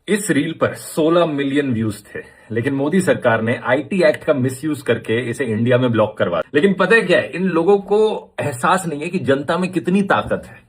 इस रील पर 16 million views थे, लेकिन मोदी सरकार ने आईटी एक्ट का मिसयूज करके इसे इंडिया में ब्लॉक करवा दिया। लेकिन पता है क्या है, इन लोगों को एहसास नहीं है कि जनता में कितनी ताकत है।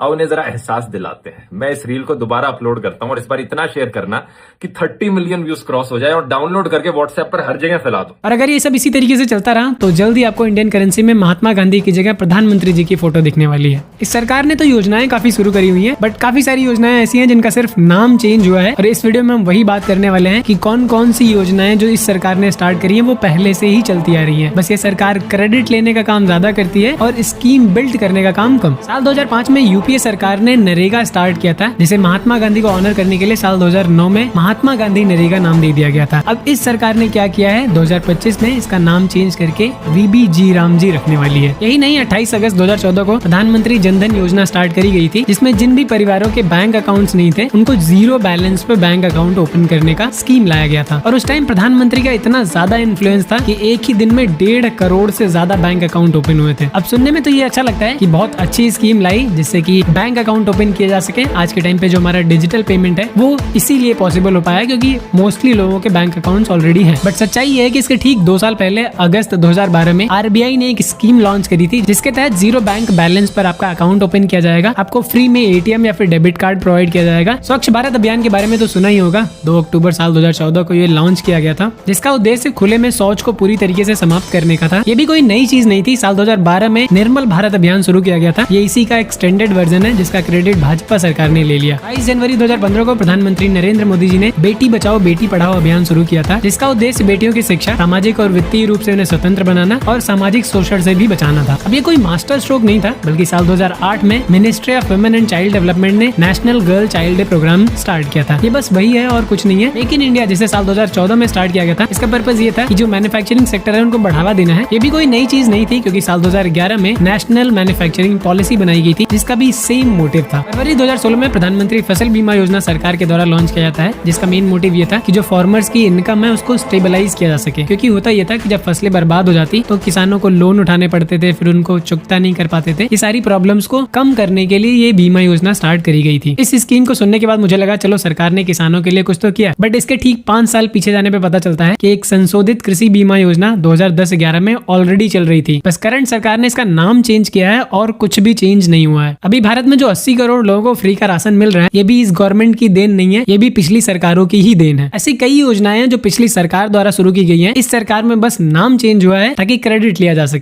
आओ उन्हें जरा एहसास दिलाते हैं। मैं इस रील को दोबारा अपलोड करता हूं और इस बार इतना शेयर करना कि 30 मिलियन व्यूज क्रॉस हो जाए और डाउनलोड करके व्हाट्सएप पर हर जगह फैला दो। और अगर ये सब इसी तरीके से चलता रहा तो जल्दी आपको इंडियन करेंसी में महात्मा गांधी की जगह प्रधानमंत्री जी की फोटो दिखने वाली है। इस सरकार ने तो योजनाएं काफी शुरू करी हुई है, बट काफी सारी योजनाएं ऐसी हैं जिनका सिर्फ नाम चेंज हुआ है। और इस वीडियो में हम वही बात करने वाले हैं कि कौन कौन सी योजनाएं जो इस सरकार ने स्टार्ट करी है वो पहले से ही चलती आ रही है। बस ये सरकार क्रेडिट लेने का काम ज्यादा करती है और स्कीम बिल्ड करने का काम कम। साल 2005 में यूपीए सरकार ने नरेगा स्टार्ट किया था, जिसे महात्मा गांधी को ऑनर करने के लिए साल 2009 में महात्मा गांधी नरेगा नाम दे दिया गया था। अब इस सरकार ने क्या किया है, 2025 में इसका नाम चेंज करके वीबीजी रामजी रखने वाली है। यही नहीं, 28 अगस्त 2014 को प्रधानमंत्री जनधन योजना स्टार्ट करी गई थी, जिसमें जिन भी परिवारों के बैंक अकाउंट्स नहीं थे उनको जीरो बैलेंस पे बैंक अकाउंट ओपन करने का स्कीम लाया गया था। और उस टाइम प्रधानमंत्री का इतना ज्यादा इन्फ्लुएंस था कि एक ही दिन में 1.5 करोड़ से ज्यादा बैंक अकाउंट ओपन हुए थे। अब सुनने में तो ये अच्छा लगता है कि बहुत अच्छी स्कीम लाई जिससे कि बैंक अकाउंट ओपन किया जा सके। आज के टाइम पे जो हमारा डिजिटल पेमेंट है वो इसीलिए पॉसिबल हो पाया क्योंकि मोस्टली लोगों के बैंक अकाउंट्स ऑलरेडी हैं। बट सच्चाई ये है कि इसके ठीक 2 साल पहले अगस्त 2012 में आरबीआई ने एक स्कीम लॉन्च करी थी, जिसके तहत जीरो बैंक बैलेंस पर आपका अकाउंट ओपन किया जाएगा। आपको फ्री में एटीएम या फिर डेबिट कार्ड प्रोवाइड किया जाएगा। स्वच्छ भारत अभियान के बारे में तो सुना ही होगा। 2 अक्टूबर साल 2014 को ये लॉन्च किया गया था, जिसका उद्देश्य खुले में शौच को पूरी तरीके से समाप्त करने का था। ये भी कोई नई चीज नहीं थी। साल 2012 में निर्मल भारत अभियान शुरू किया गया था। ये इसी का एक्सटेंडेड वर्जन है, जिसका क्रेडिट भाजपा सरकार ने ले लिया। 22 जनवरी 2015 को प्रधानमंत्री नरेंद्र मोदी जी ने बेटी बचाओ बेटी पढ़ाओ अभियान शुरू किया था, जिसका उद्देश्य बेटियों की शिक्षा, सामाजिक और वित्तीय रूप से उन्हें स्वतंत्र बनाना और सामाजिक शोषण से भी बचाना था। अब ये कोई मास्टर स्ट्रोक नहीं था, बल्कि साल 2008 में ministry of women and child development ने national girl child day programme start किया था। ये बस वही है और कुछ नहीं है। मेक इन इंडिया जिसे साल 2014 में स्टार्ट किया गया था, इसका पर्पज ये था कि जो मैन्युफैक्चरिंग सेक्टर है उनको बढ़ावा देना है। ये भी कोई नई चीज नहीं थी क्योंकि साल 2011 में नेशनल मैन्युफैक्चरिंग पॉलिसी बनाई गई थी, जिसका भी सेम मोटिव था। फरवरी 2016 में प्रधानमंत्री फसल बीमा योजना सरकार के द्वारा लॉन्च किया जाता है, जिसका मेन मोटिव ये था कि जो फार्मर्स की इनकम है उसको स्टेबलाइज किया जा सके। क्योंकि होता ये था कि जब फसलें बर्बाद हो जाती तो किसानों को लोन उठाने पड़ते थे, फिर उनको चुकता नहीं कर पाते थे। ये सारी प्रॉब्लम्स को कम करने के लिए ये बीमा योजना स्टार्ट करी गई थी। इस स्कीम को सुनने के बाद मुझे लगा चलो सरकार ने किसानों के लिए कुछ तो किया, बट इसके ठीक 5 साल पीछे जाने पे पता चलता है कि एक संशोधित कृषि बीमा योजना 2010-11 में ऑलरेडी चल रही थी। बस करंट सरकार ने इसका नाम चेंज किया है और कुछ भी चेंज नहीं हुआ है। अभी भारत में जो 80 करोड़ लोगों को फ्री का राशन मिल रहा है, ये भी इस गवर्नमेंट की देन नहीं है, ये भी पिछली सरकारों की ही देन है। ऐसी कई योजनाएं हैं जो पिछली सरकार द्वारा शुरू की गई हैं। इस सरकार में बस नाम चेंज हुआ है ताकि क्रेडिट लिया जा सके।